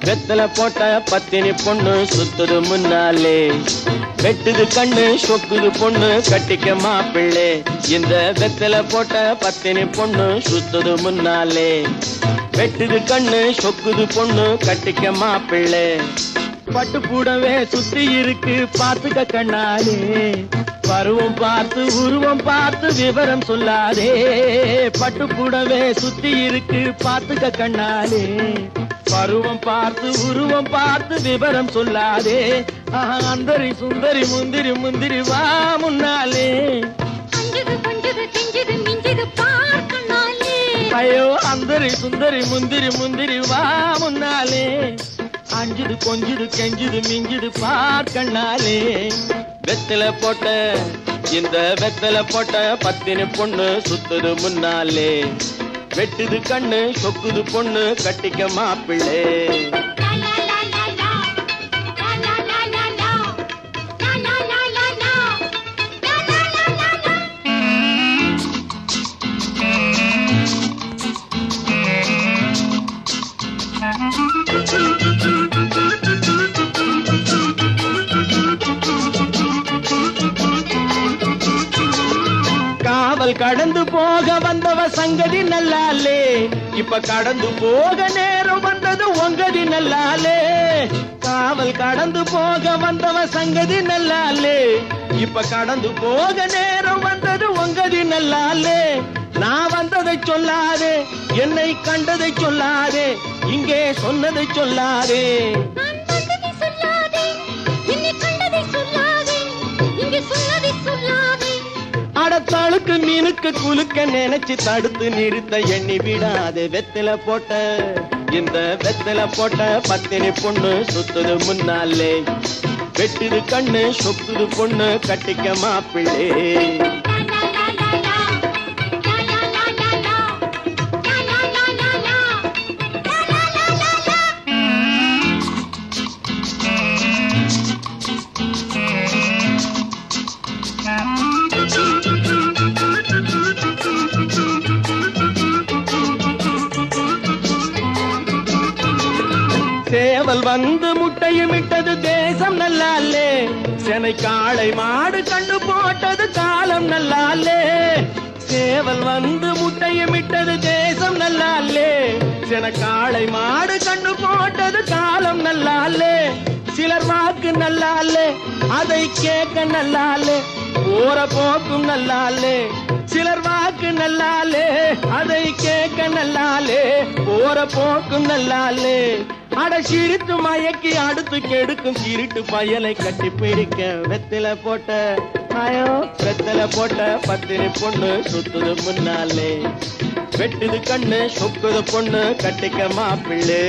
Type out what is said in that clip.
வெத்தல போட்ட பத்தினி பொண்ணு சுத்துது முன்னாலே, வெட்டுது கண்ணு சொக்குது பொண்ணு கட்டிக்க மாப்பிள்ளை. இந்த வெத்தல போட்ட பத்தினி பொண்ணு சுத்துது முன்னாலே, வெட்டுது கண்ணு சொக்குது பொண்ணு கட்டிக்க மாப்பிள்ளை. பட்டு கூடவே சுத்தி இருக்கு பாத்துக்க கண்ணாலே, பருவம் பார்த்து உருவம் பார்த்து விவரம் சொல்லாதே. பட்டு கூடவே சுத்தி இருக்கு பாத்துக்க கண்ணாலே, பருவம் பார்த்து உருவம் பார்த்து விவரம் சொல்லாதே. அந்தரி சுந்தரி முந்திரி முந்திரி வா முன்னாலே, ஐயோ அந்தரி சுந்தரி முந்திரி முந்திரி வா முன்னாலே. அஞ்சுது கொஞ்சுது கெஞ்சுது மிஞ்சுது பார்க்கண்ணாலே. வெத்தல போட்ட இந்த வெத்தல போட்ட பத்தினி பொண்ணு சுத்துது முன்னாலே, வெட்டுது கண்ணு சொக்குது பொண்ணு கட்டிக்க மாப்பிள்ளை. காவல் கடந்து போக வந்தவ சங்கதி நல்லாலே, இப்ப கடந்து போக நேரம் வந்தது உங்கதி நல்லாலே. காவல் கடந்து போக வந்தவ சங்கதி நல்லாலே, இப்ப கடந்து போக நேரம் வந்தது உங்கதி நல்லாலே. நான் வந்ததை சொல்லாதே, என்னை கண்டதை சொல்லாதே, இங்கே சொன்னதை சொல்லாதே. அடத்தாளுக்கு மீனுக்கு குலுக்க நினைச்சு தடுத்து நிறுத்த எண்ணி விடாதே. வெத்தல போட்ட இந்த வெத்தல போட்ட பத்தினி பொண்ணு சுத்துது முன்னாலே, வெட்டுது கண்ணு சொக்குது பொண்ணு கட்டிக்க மாப்பிள்ளை. சேவல் வந்து முட்டையும் இட்டது தேசம் நல்லாலே, செனை காளை மாடு கண்டு போட்டது காலம் நல்லாலே. சேவல் வந்து முட்டையும் இட்டது தேசம் நல்லாலே, செனை காளை மாடு கண்டு போட்டது காலம் நல்லாலே. சிலர் வாக்கு நல்லாலே, அதை கேட்க நல்லாலே, போற போக்கும் நல்லாலே. சிலர் வாக்கு நல்லாலே, அதை கேட்க நல்லாலே, போற போக்கும் நல்லாலே. அட சிரித்து மயக்கி அடுத்து கெடுக்கும் சிரிட்டு பயலை கட்டி பிடிக்க வெத்தல போட்ட ஆயோ வெத்தல போட்ட பத்தினி பொண்ணு சுத்துது முன்னாலே, வெட்டுது கண்ணு சொக்குது பொண்ணு கட்டிக்க மாப்பிள்ளை.